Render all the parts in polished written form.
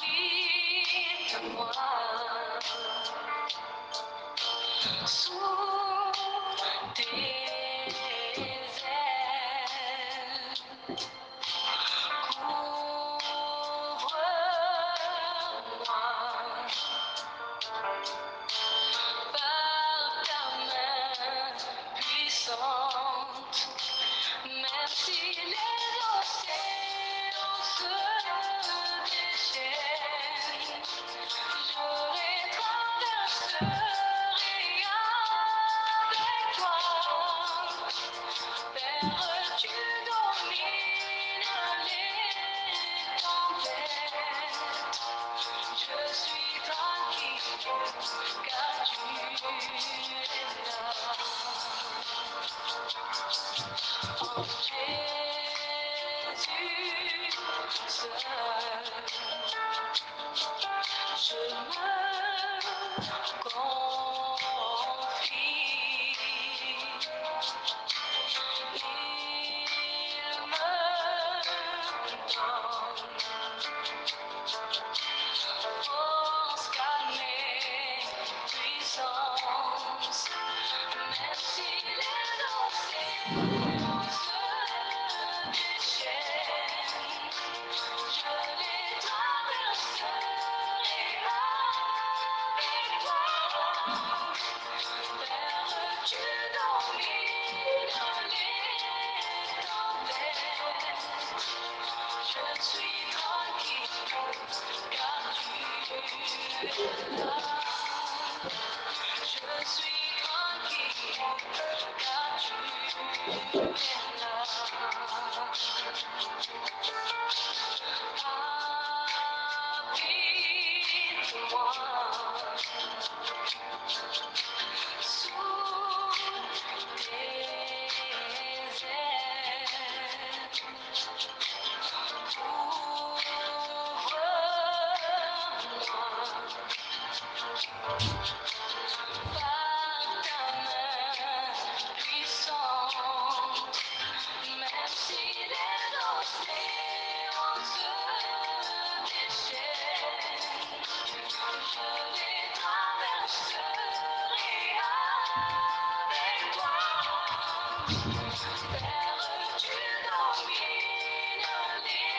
Habite-moi sous tes ailes, couvre-moi par ta main puissante, même si les océans se déchaînent, je les traverserai avec toi. Père, tu domines les tempêtes. Je suis tranquille car tu es là. En Jésus seul, je me confie. Il me donne force, calme et puissance, même si les océans se déchaînent, je les traverserai avec toi. Père, tu domines les tempêtes. Je suis tranquille car tu es là. Je suis tranquille car tu es là. Habite-moi sous tes ailes, couvre-moi par ta main puissante, même si les océans se déchaînent, je les traverserai avec toi. Père, tu domines les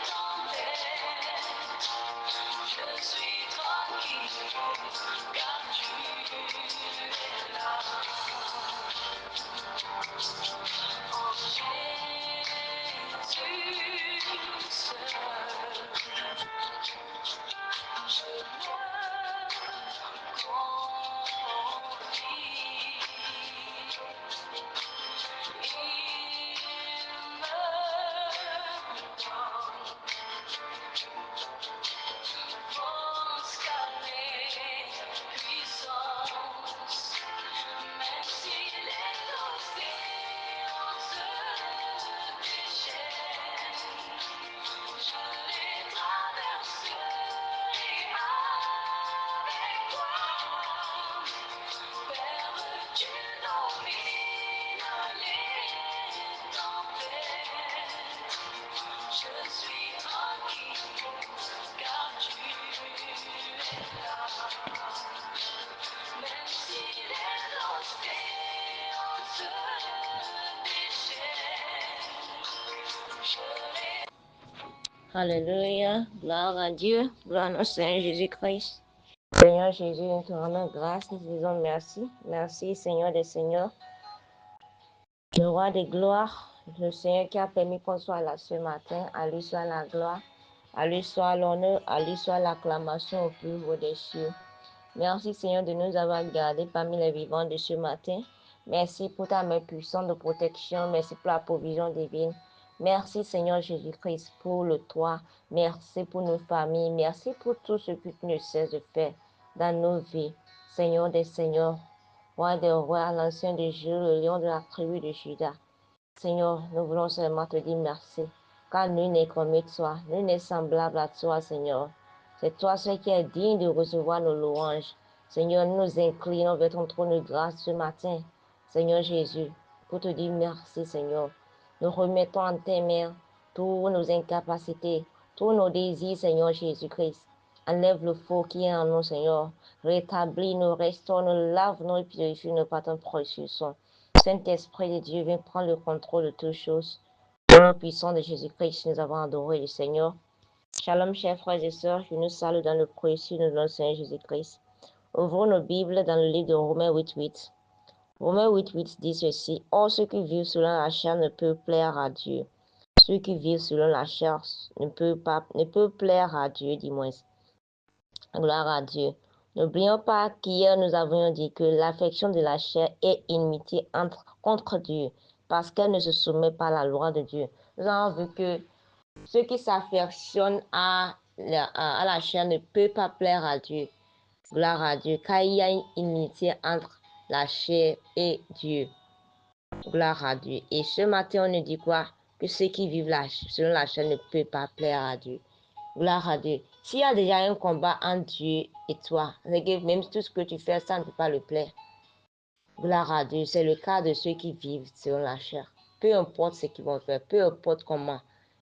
tempêtes. Je suis tranquille car tu es là. En Jésus seul, je me confie. Il me donne force, calme et puissance, même si les océans se déchaînent, je les traverserai avec toi. Père, tu domines les tempêtes. Je suis tranquille car tu es là. Même si les océans se déchaînent, je les... Alléluia, gloire à Dieu, gloire à notre Seigneur Jésus-Christ. Seigneur Jésus, nous te rendons grâce, nous te disons merci. Merci Seigneur des Seigneurs, le roi des gloires, le Seigneur qui a permis qu'on soit là ce matin. À lui soit la gloire, à lui soit l'honneur, à lui soit l'acclamation au plus haut des cieux. Merci Seigneur de nous avoir gardés parmi les vivants de ce matin. Merci pour ta main puissante de protection. Merci pour la provision divine. Merci Seigneur Jésus-Christ pour le toit. Merci pour nos familles. Merci pour tout ce que tu ne cesses de faire dans nos vies. Seigneur des Seigneurs, roi des rois, l'ancien de Dieu, le lion de la tribu de Juda. Seigneur, nous voulons seulement te dire merci, car nul n'est comme toi, nul n'est semblable à toi, Seigneur. C'est toi seul qui est digne de recevoir nos louanges. Seigneur, nous nous inclinons vers ton trône de grâce ce matin, Seigneur Jésus, pour te dire merci, Seigneur. Nous remettons en tes mains tous nos incapacités, tous nos désirs, Seigneur Jésus-Christ. Enlève le faux qui est en nous, Seigneur. Rétablis-nous, restaure-nous, lave-nous et purifie-nous par ton précieux sang. Saint-Esprit de Dieu, viens prendre le contrôle de toutes choses. Au nom puissant de Jésus-Christ, nous avons adoré le Seigneur. Shalom, chers frères et sœurs, je nous salue dans le précieux de notre Seigneur Jésus-Christ. Ouvrons nos Bibles dans le livre de Romains 8.8. Romains 8.8 dit ceci: Or, ceux qui vivent selon la chair ne peuvent plaire à Dieu. Ceux qui vivent selon la chair ne peuvent plaire à Dieu, dis-moi. Gloire à Dieu. N'oublions pas qu'hier nous avions dit que l'affection de la chair est inimitié contre Dieu, parce qu'elle ne se soumet pas à la loi de Dieu. Nous avons vu que ceux qui s'affectionnent à la chair ne peuvent pas plaire à Dieu. Gloire à Dieu, car il y a une inimitié entre la chair et Dieu. Gloire à Dieu. Et ce matin, on nous dit quoi? Que ceux qui vivent selon la chair ne peuvent pas plaire à Dieu. Gloire à Dieu. S'il y a déjà un combat entre Dieu et toi, c'est que même tout ce que tu fais, ça ne peut pas le plaire. Gloire à Dieu. C'est le cas de ceux qui vivent selon la chair. Peu importe ce qu'ils vont faire, peu importe comment,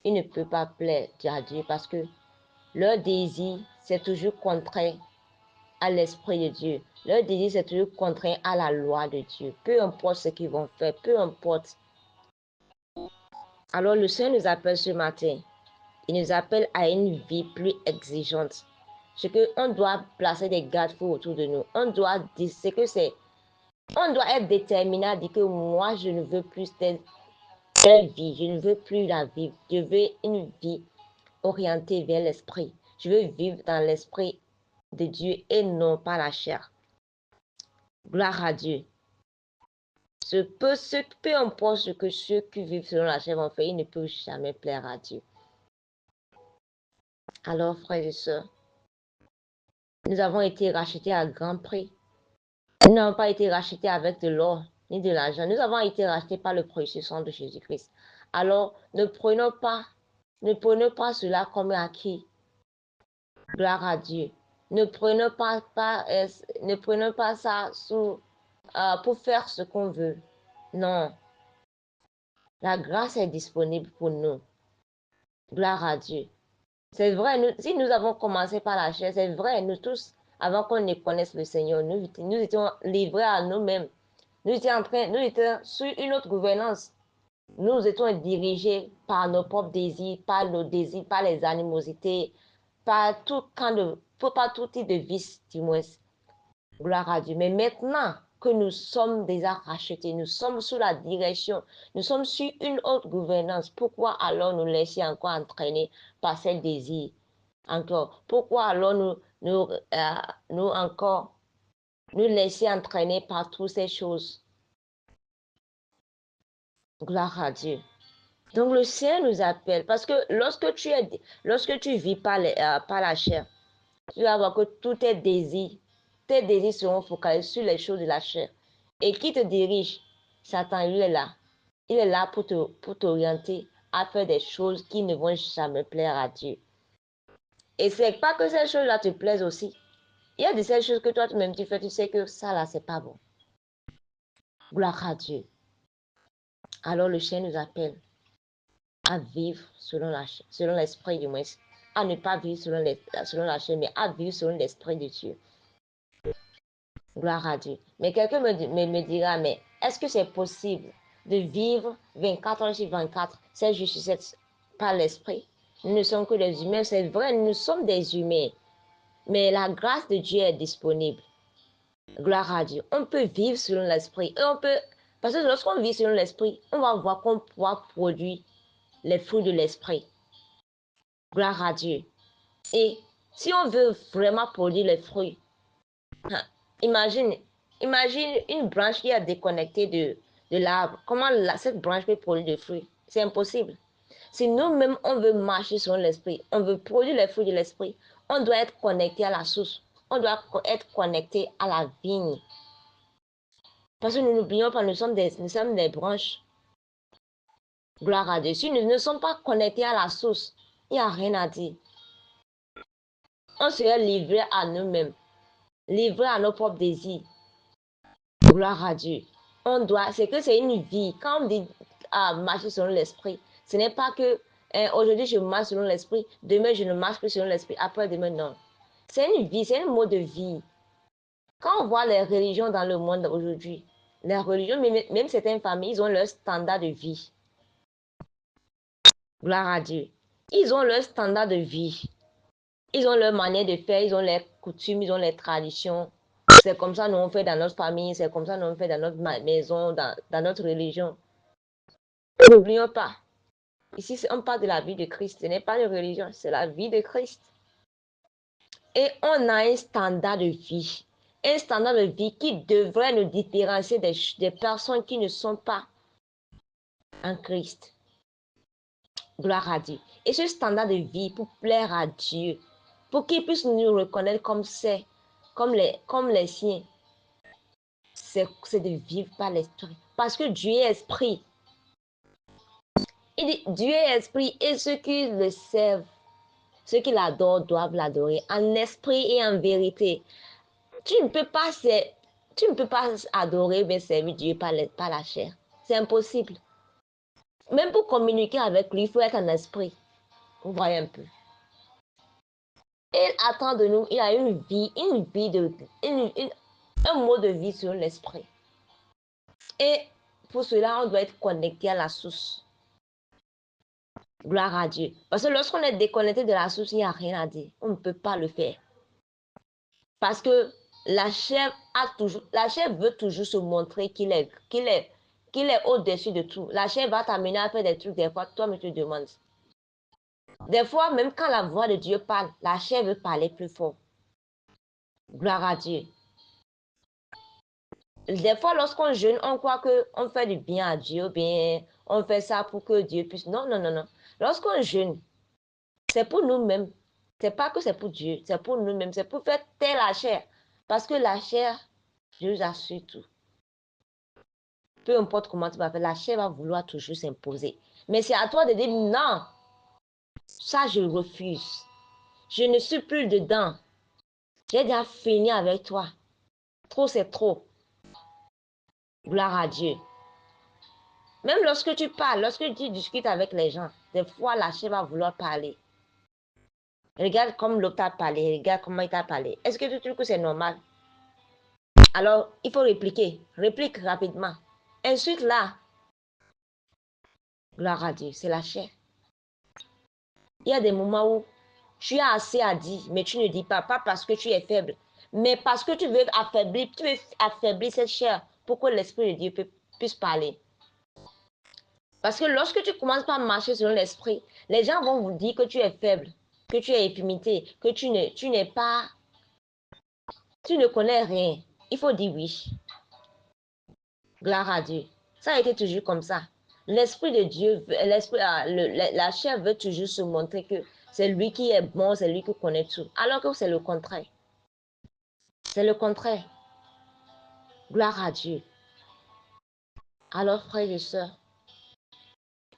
ils ne peuvent pas plaire à Dieu parce que leur désir, c'est toujours contraire à l'Esprit de Dieu. Leur désir, c'est toujours contraire à la loi de Dieu. Peu importe ce qu'ils vont faire, peu importe. Alors le Seigneur nous appelle ce matin. Il nous appelle à une vie plus exigeante. C'est qu'on doit placer des garde-fous autour de nous. On doit être déterminé à dire que moi, je ne veux plus telle vie. Je ne veux plus la vivre. Je veux une vie orientée vers l'esprit. Je veux vivre dans l'esprit de Dieu et non pas la chair. Gloire à Dieu. Peu importe ce que ceux qui vivent selon la chair vont faire, ils ne peuvent jamais plaire à Dieu. Alors, frères et sœurs, nous avons été rachetés à grand prix. Nous n'avons pas été rachetés avec de l'or ni de l'argent. Nous avons été rachetés par le précieux sang de Jésus-Christ. Alors, ne prenons pas cela comme acquis. Gloire à Dieu. Ne prenons pas ça pour faire ce qu'on veut. Non. La grâce est disponible pour nous. Gloire à Dieu. C'est vrai, si nous avons commencé par la chair, c'est vrai, nous tous, avant qu'on ne connaisse le Seigneur, nous étions livrés à nous-mêmes. Nous étions sur une autre gouvernance. Nous étions dirigés par nos propres désirs, par les animosités, par tout type de vice, du moins. Gloire à Dieu. Mais maintenant que nous sommes déjà rachetés, nous sommes sous la direction, nous sommes sur une autre gouvernance, pourquoi alors nous laisser encore entraîner par ces désirs? Encore. Pourquoi alors nous laisser entraîner par toutes ces choses? Gloire à Dieu. Donc le Seigneur nous appelle parce que lorsque tu vis par la chair, tu vas voir que tous tes désirs seront focalisés sur les choses de la chair. Et qui te dirige? Satan, il est là. Il est là pour t'orienter à faire des choses qui ne vont jamais plaire à Dieu. Et c'est pas que ces choses-là te plaisent aussi. Il y a de ces choses que toi-même tu fais, tu sais que ça là, c'est pas bon. Gloire à Dieu. Alors le chien nous appelle à vivre selon l'esprit du moins, à ne pas vivre selon la chair, mais à vivre selon l'esprit de Dieu. Gloire à Dieu. Mais quelqu'un me dira, mais est-ce que c'est possible de vivre 24 heures sur 24, 7 jours sur 7 par l'esprit? Nous ne sommes que des humains, c'est vrai, nous sommes des humains, mais la grâce de Dieu est disponible. Gloire à Dieu. On peut vivre selon l'esprit. Parce que lorsqu'on vit selon l'esprit, on va voir qu'on pourra produire les fruits de l'esprit. Gloire à Dieu. Et si on veut vraiment produire les fruits, imagine une branche qui est déconnectée de l'arbre. Comment cette branche peut produire des fruits? C'est impossible. Si nous-mêmes, on veut marcher selon l'esprit, on veut produire les fruits de l'esprit, on doit être connecté à la source. On doit être connecté à la vigne. Parce que nous n'oublions pas, nous sommes des branches. Gloire à Dieu. Si nous ne sommes pas connectés à la source, il n'y a rien à dire. On serait livré à nous-mêmes, livré à nos propres désirs. Gloire à Dieu. C'est que c'est une vie. Quand on dit marcher selon l'esprit, ce n'est pas que aujourd'hui je marche selon l'esprit, demain je ne marche plus selon l'esprit, après demain non. C'est une vie, c'est un mode de vie. Quand on voit les religions dans le monde aujourd'hui, les religions, même certaines familles, ils ont leur standard de vie. Gloire à Dieu. Ils ont leur standard de vie. Ils ont leur manière de faire, ils ont les coutumes, ils ont les traditions. C'est comme ça nous on fait dans notre famille, c'est comme ça nous on fait dans notre maison, dans notre religion. N'oublions pas, ici on parle de la vie de Christ, ce n'est pas une religion, c'est la vie de Christ. Et on a un standard de vie. Un standard de vie qui devrait nous différencier des personnes qui ne sont pas en Christ. Gloire à Dieu. Et ce standard de vie pour plaire à Dieu, pour qu'il puisse nous reconnaître comme les siens, c'est de vivre par l'esprit. Parce que Dieu est esprit. Il dit, Dieu est esprit et ceux qui le servent, ceux qui l'adorent doivent l'adorer en esprit et en vérité. Tu ne peux pas adorer mais servir Dieu par la chair. C'est impossible. Même pour communiquer avec lui, il faut être en esprit. Vous voyez un peu. Il attend de nous, il a un mode de vie sur l'esprit. Et pour cela, on doit être connecté à la source. Gloire à Dieu. Parce que lorsqu'on est déconnecté de la source, il n'y a rien à dire. On ne peut pas le faire. Parce que la chair veut toujours se montrer qu'il est au-dessus de tout. La chair va t'amener à faire des trucs, des fois, toi, mais tu te demandes. Des fois, même quand la voix de Dieu parle, la chair veut parler plus fort. Gloire à Dieu. Des fois, lorsqu'on jeûne, on croit qu'on fait du bien à Dieu, bien, on fait ça pour que Dieu puisse. Non, non, non, non. Lorsqu'on jeûne, c'est pour nous-mêmes. C'est pas que c'est pour Dieu, c'est pour nous-mêmes. C'est pour faire taire la chair. Parce que la chair, je vous assure tout. Peu importe comment tu vas faire, la chair va vouloir toujours s'imposer. Mais c'est à toi de dire non. Ça, je refuse. Je ne suis plus dedans. J'ai déjà fini avec toi. Trop, c'est trop. Gloire à Dieu. Même lorsque tu parles, lorsque tu discutes avec les gens, des fois, la chair va vouloir parler. Regarde comme l'autre t'a parlé, regarde comment il t'a parlé. Est-ce que tu trouves que c'est normal? Alors, il faut répliquer. Réplique rapidement. Ensuite, là, gloire à Dieu, c'est la chair. Il y a des moments où tu as assez à dire, mais tu ne dis pas parce que tu es faible, mais parce que tu veux affaiblir cette chair pour que l'Esprit de Dieu puisse parler. Parce que lorsque tu commences par marcher selon l'Esprit, les gens vont vous dire que tu es faible, que tu es infimité, que tu ne connais rien. Il faut dire oui. Gloire à Dieu. Ça a été toujours comme ça. L'Esprit de Dieu, la chair veut toujours se montrer que c'est lui qui est bon, c'est lui qui connaît tout. Alors que c'est le contraire. C'est le contraire. Gloire à Dieu. Alors, frères et sœurs,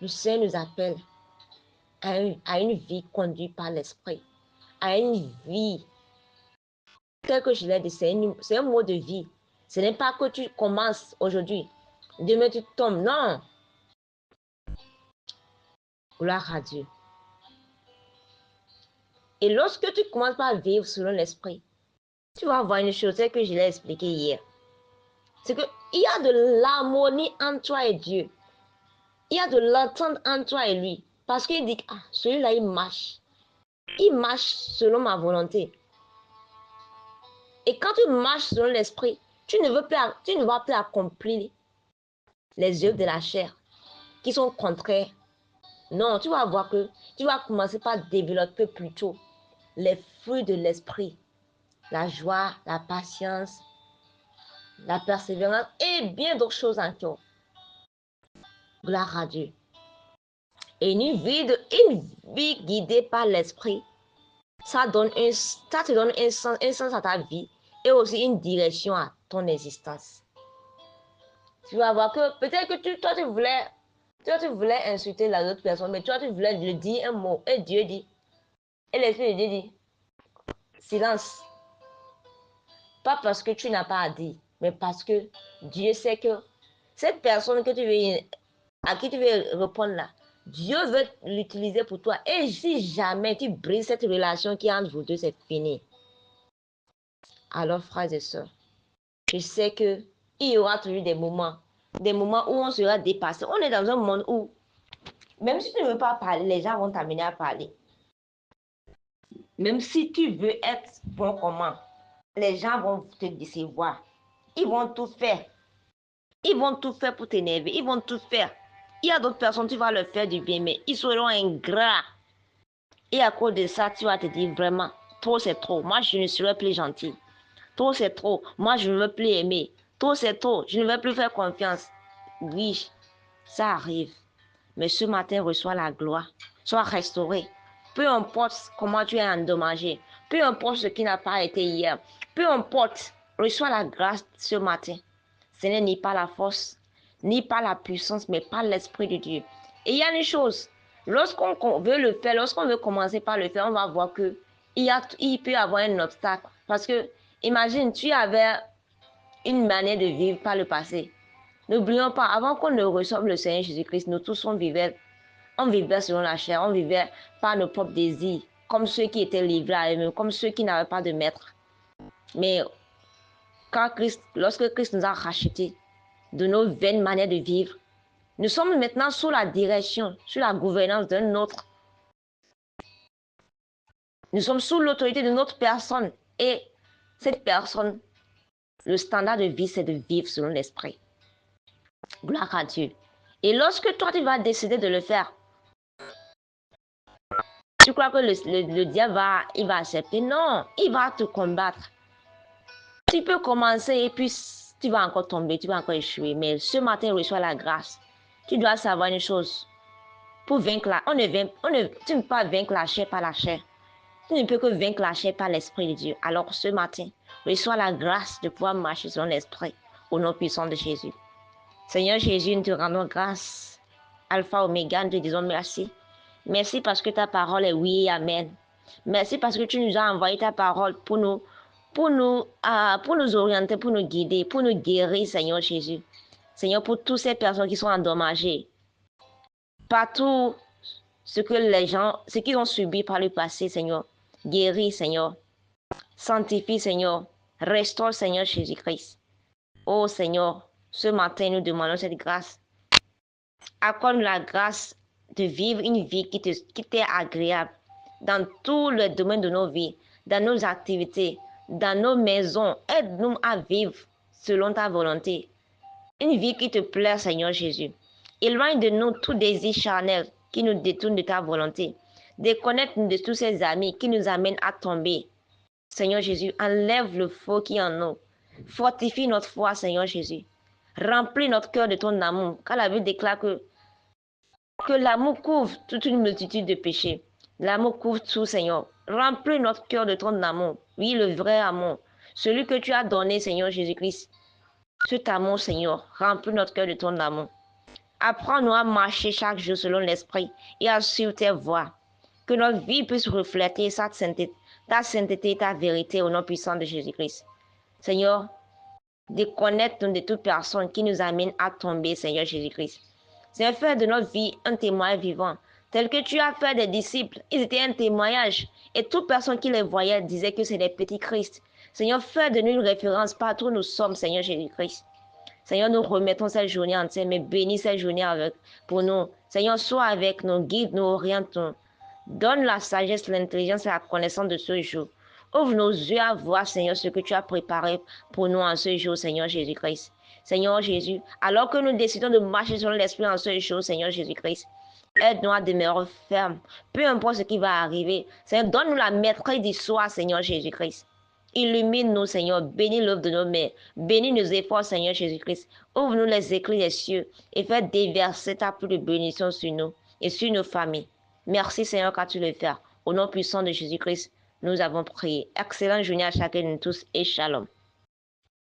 le Seigneur nous appelle à une vie conduite par l'Esprit. À une vie, tel que je l'ai dit, c'est un mot de vie. Ce n'est pas que tu commences aujourd'hui, demain tu tombes. Non. Gloire à Dieu. Et lorsque tu commences par vivre selon l'Esprit, tu vas voir une chose, c'est que je l'ai expliqué hier. C'est qu'il y a de l'harmonie entre toi et Dieu. Il y a de l'entente entre toi et lui. Parce qu'il dit, ah, celui-là, il marche. Il marche selon ma volonté. Et quand tu marches selon l'esprit, tu ne vas plus accomplir les œuvres de la chair qui sont contraires. Non, tu vas voir que tu vas commencer par développer plutôt les fruits de l'esprit. La joie, la patience, la persévérance et bien d'autres choses encore. Gloire à Dieu. Et une vie guidée par l'esprit, ça te donne un sens à ta vie et aussi une direction à ton existence. Tu vas voir que peut-être que toi, tu voulais insulter la autre personne, mais toi, tu voulais lui dire un mot. Et Dieu dit, et l'Esprit de Dieu dit, silence. Pas parce que tu n'as pas à dire, mais parce que Dieu sait que cette personne à qui tu veux répondre là, Dieu veut l'utiliser pour toi. Et si jamais tu brises cette relation qui est entre vous deux, c'est fini. Alors, frères et sœurs, je sais qu'il y aura toujours des moments où on sera dépassé. On est dans un monde où, même si tu ne veux pas parler, les gens vont t'amener à parler. Même si tu veux être bon comment, les gens vont te décevoir. Ils vont tout faire. Ils vont tout faire pour t'énerver. Ils vont tout faire. Il y a d'autres personnes, tu vas leur faire du bien, mais ils seront ingrats. Et à cause de ça, tu vas te dire vraiment, trop c'est trop. Moi, je ne serai plus gentil. Trop c'est trop. Moi, je ne veux plus aimer. Trop c'est trop. Je ne veux plus faire confiance. Oui, ça arrive. Mais ce matin, reçois la gloire. Sois restauré. Peu importe comment tu es endommagé. Peu importe ce qui n'a pas été hier. Peu importe. Reçois la grâce ce matin. Ce n'est ni par la force, ni par la puissance, mais par l'Esprit de Dieu. Et il y a une chose. Lorsqu'on veut le faire, lorsqu'on veut commencer par le faire, on va voir que il peut y avoir un obstacle. Parce que, imagine, tu avais une manière de vivre par le passé. N'oublions pas, avant qu'on ne reçoive le Seigneur Jésus-Christ, nous tous on vivait selon la chair, on vivait par nos propres désirs, comme ceux qui étaient livrés à eux-mêmes, comme ceux qui n'avaient pas de maître. Mais lorsque Christ nous a rachetés de nos vaines manières de vivre, nous sommes maintenant sous la direction, sous la gouvernance d'un autre. Nous sommes sous l'autorité de notre personne. Et cette personne, le standard de vie, c'est de vivre selon l'esprit. Gloire à Dieu. Et lorsque toi, tu vas décider de le faire, tu crois que le diable il va accepter? Non, il va te combattre. Tu peux commencer et puis tu vas encore tomber, tu vas encore échouer. Mais ce matin, reçois la grâce. Tu dois savoir une chose. Pour vaincre tu ne peux pas vaincre la chair par la chair. Tu ne peux que vaincre la chair par l'Esprit de Dieu. Alors ce matin, reçois la grâce de pouvoir marcher selon l'Esprit au nom puissant de Jésus. Seigneur Jésus, nous te rendons grâce. Alpha, Oméga, nous te disons merci. Merci parce que ta parole est oui et amen. Merci parce que tu nous as envoyé ta parole pour nous orienter, pour nous guider, pour nous guérir, Seigneur Jésus. Seigneur, pour toutes ces personnes qui sont endommagées, partout ce qu'ils ont subi par le passé, Seigneur, guéris, Seigneur. Sanctifie, Seigneur. Restaure, Seigneur Jésus-Christ. Oh, Seigneur, ce matin, nous demandons cette grâce. Accorde-nous la grâce de vivre une vie qui t'est agréable dans tous les domaines de nos vies, dans nos activités, dans nos maisons. Aide-nous à vivre selon ta volonté. Une vie qui te plaît, Seigneur Jésus. Éloigne de nous tout désir charnel qui nous détourne de ta volonté. Déconnecte-nous de tous ces amis qui nous amènent à tomber. Seigneur Jésus, enlève le faux qui est en nous. Fortifie notre foi, Seigneur Jésus. Remplis notre cœur de ton amour. Car la Bible déclare que l'amour couvre toute une multitude de péchés. L'amour couvre tout, Seigneur. Remplis notre cœur de ton amour. Oui, le vrai amour. Celui que tu as donné, Seigneur Jésus-Christ. Cet amour, Seigneur, remplis notre cœur de ton amour. Apprends-nous à marcher chaque jour selon l'esprit et à suivre tes voies. Que notre vie puisse refléter ta sainteté et ta vérité au nom puissant de Jésus-Christ. Seigneur, déconnecte-nous de toute personne qui nous amène à tomber, Seigneur Jésus-Christ. Seigneur, fais de notre vie un témoignage vivant, tel que tu as fait des disciples. Ils étaient un témoignage et toute personne qui les voyait disait que c'est des petits Christ. Seigneur, fais de nous une référence partout où nous sommes, Seigneur Jésus-Christ. Seigneur, nous remettons cette journée entière, mais bénis cette journée pour nous. Seigneur, sois avec nous, guide-nous, oriente-nous. Donne la sagesse, l'intelligence et la connaissance de ce jour. Ouvre nos yeux à voir, Seigneur, ce que tu as préparé pour nous en ce jour, Seigneur Jésus-Christ. Seigneur Jésus, alors que nous décidons de marcher sur l'esprit en ce jour, Seigneur Jésus-Christ, aide-nous à demeurer fermes, peu importe ce qui va arriver. Seigneur, donne-nous la maîtrise du soir, Seigneur Jésus-Christ. Illumine-nous, Seigneur, bénis l'œuvre de nos mains, bénis nos efforts, Seigneur Jésus-Christ. Ouvre-nous les écrits des cieux et fais déverser ta pluie de bénédiction sur nous et sur nos familles. Merci, Seigneur, car tu le fais. Au nom puissant de Jésus-Christ, nous avons prié. Excellente journée à chacun de nous tous et shalom.